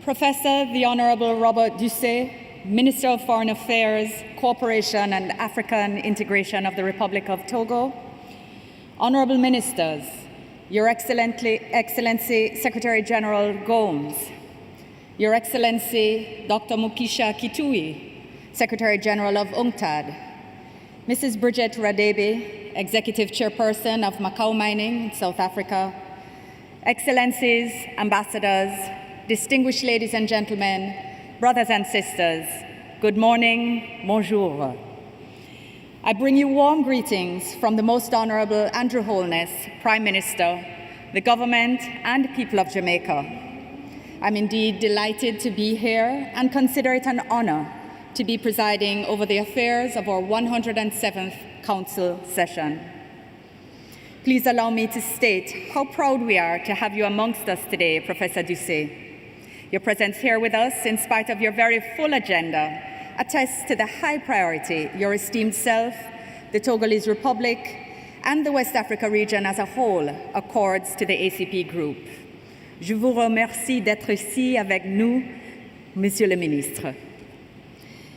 Professor the Honorable Robert Ducey, Minister of Foreign Affairs, Cooperation and African Integration of the Republic of Togo, Honorable Ministers, Your Excellency Secretary General Gomes, Your Excellency Dr. Mukisha Kitui, Secretary General of UNCTAD, Mrs. Bridget Radebe, Executive Chairperson of Macau Mining in South Africa, Excellencies, Ambassadors, distinguished ladies and gentlemen, brothers and sisters, good morning, bonjour. I bring you warm greetings from the Most Honorable Andrew Holness, Prime Minister, the government and people of Jamaica. I'm indeed delighted to be here and consider it an honor to be presiding over the affairs of our 107th Council session. Please allow me to state how proud we are to have you amongst us today, Professor Ducey. Your presence here with us, in spite of your very full agenda, attests to the high priority your esteemed self, the Togolese Republic, and the West Africa region as a whole accords to the ACP group. Je vous remercie d'être ici avec nous, Monsieur le Ministre.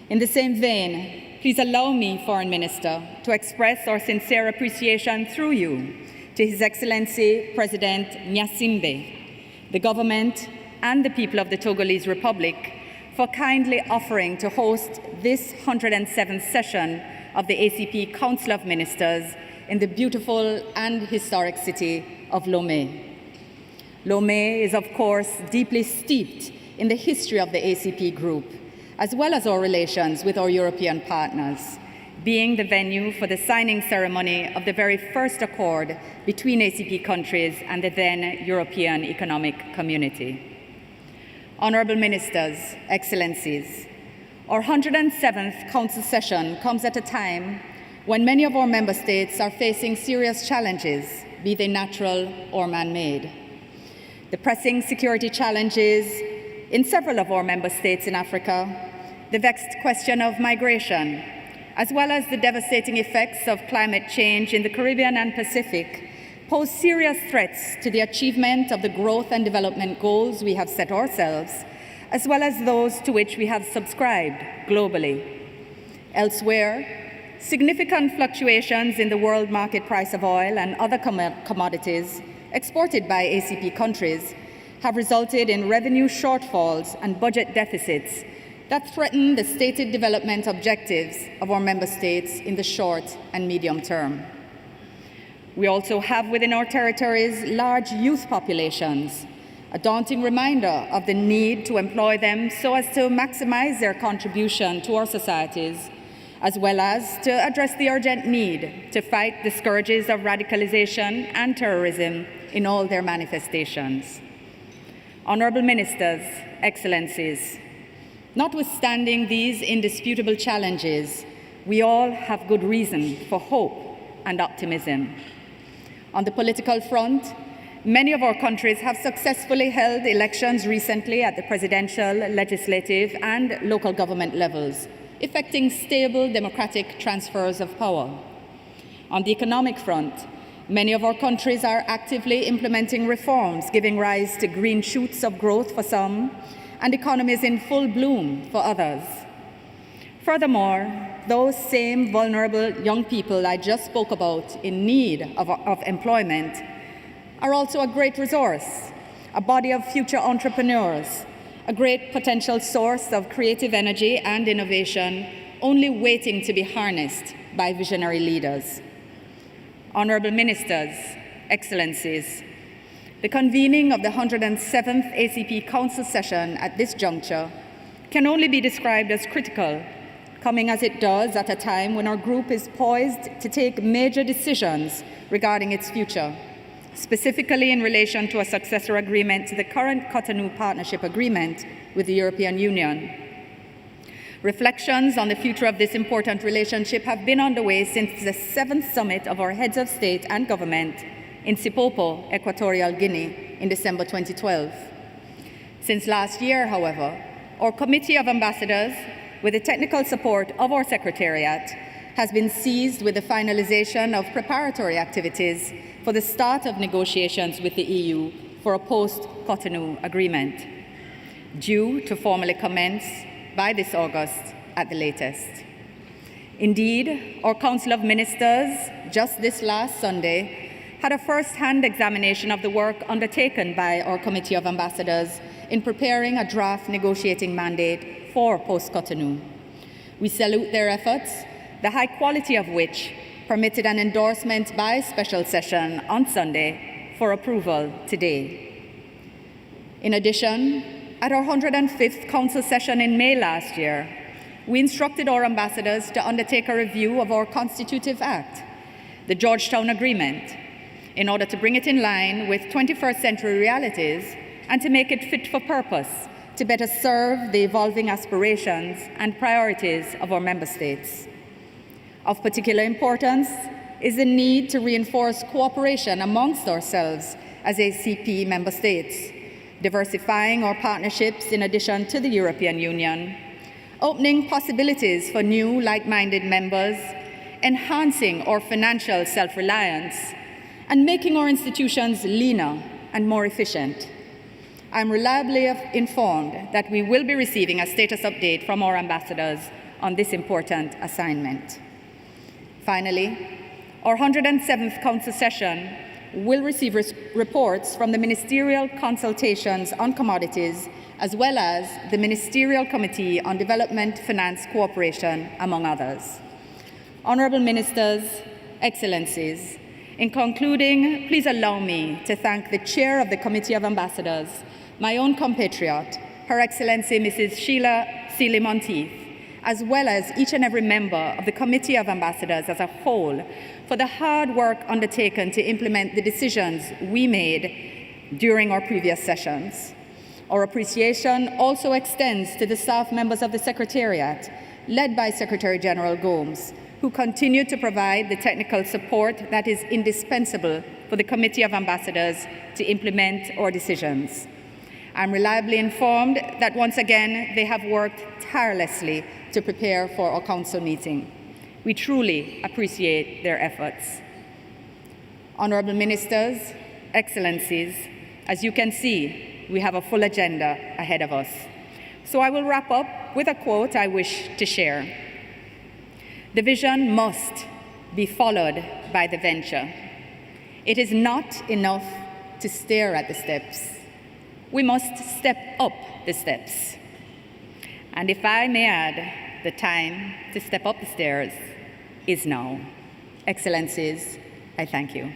In the same vein, please allow me, Foreign Minister, to express our sincere appreciation through you to His Excellency President Nyasimbe, the government, and the people of the Togolese Republic for kindly offering to host this 107th session of the ACP Council of Ministers in the beautiful and historic city of Lomé. Lomé is, of course, deeply steeped in the history of the ACP group, as well as our relations with our European partners, being the venue for the signing ceremony of the very first accord between ACP countries and the then European Economic Community. Honorable Ministers, Excellencies, our 107th Council session comes at a time when many of our member states are facing serious challenges, be they natural or man-made. The pressing security challenges in several of our member states in Africa, the vexed question of migration, as well as the devastating effects of climate change in the Caribbean and Pacific, pose serious threats to the achievement of the growth and development goals we have set ourselves, as well as those to which we have subscribed globally. Elsewhere, significant fluctuations in the world market price of oil and other commodities exported by ACP countries have resulted in revenue shortfalls and budget deficits that threaten the stated development objectives of our member states in the short and medium term. We also have within our territories large youth populations, a daunting reminder of the need to employ them so as to maximize their contribution to our societies, as well as to address the urgent need to fight the scourges of radicalization and terrorism in all their manifestations. Honorable Ministers, Excellencies, notwithstanding these indisputable challenges, we all have good reason for hope and optimism. On the political front, many of our countries have successfully held elections recently at the presidential, legislative, and local government levels, effecting stable democratic transfers of power. On the economic front, many of our countries are actively implementing reforms, giving rise to green shoots of growth for some, and economies in full bloom for others. Furthermore, those same vulnerable young people I just spoke about in need of employment are also a great resource, a body of future entrepreneurs, a great potential source of creative energy and innovation, only waiting to be harnessed by visionary leaders. Honorable Ministers, Excellencies, the convening of the 107th ACP Council session at this juncture can only be described as critical, coming as it does at a time when our group is poised to take major decisions regarding its future, specifically in relation to a successor agreement to the current Cotonou Partnership Agreement with the European Union. Reflections on the future of this important relationship have been underway since the 7th summit of our heads of state and government in Sipopo, Equatorial Guinea, in December 2012. Since last year, however, our Committee of Ambassadors, with the technical support of our Secretariat, has been seized with the finalization of preparatory activities for the start of negotiations with the EU for a post-Cotonou agreement. due to formally commence by this August at the latest. Indeed, our Council of Ministers, just this last Sunday, had a first-hand examination of the work undertaken by our Committee of Ambassadors in preparing a draft negotiating mandate for post-Cotonou. We salute their efforts, the high quality of which permitted an endorsement by special session on Sunday for approval today. In addition, at our 105th Council session in May last year, we instructed our ambassadors to undertake a review of our Constitutive Act, the Georgetown Agreement, in order to bring it in line with 21st century realities and to make it fit for purpose to better serve the evolving aspirations and priorities of our member states. Of particular importance is the need to reinforce cooperation amongst ourselves as ACP member states, diversifying our partnerships in addition to the European Union, opening possibilities for new like-minded members, enhancing our financial self-reliance, and making our institutions leaner and more efficient. I'm reliably informed that we will be receiving a status update from our ambassadors on this important assignment. Finally, our 107th Council session will receive reports from the Ministerial Consultations on Commodities, as well as the Ministerial Committee on Development Finance Cooperation, among others. Honourable Ministers, Excellencies, in concluding, please allow me to thank the Chair of the Committee of Ambassadors, my own compatriot, Her Excellency Mrs. Sheila Sealy Monteith, as well as each and every member of the Committee of Ambassadors as a whole, for the hard work undertaken to implement the decisions we made during our previous sessions. Our appreciation also extends to the staff members of the Secretariat, led by Secretary General Gomes, who continue to provide the technical support that is indispensable for the Committee of Ambassadors to implement our decisions. I'm reliably informed that once again they have worked tirelessly to prepare for our Council meeting. We truly appreciate their efforts. Honourable Ministers, Excellencies, as you can see, we have a full agenda ahead of us. So I will wrap up with a quote I wish to share. The vision must be followed by the venture. It is not enough to stare at the steps. We must step up the steps. And if I may add, the time to step up the stairs is now. Excellencies, I thank you.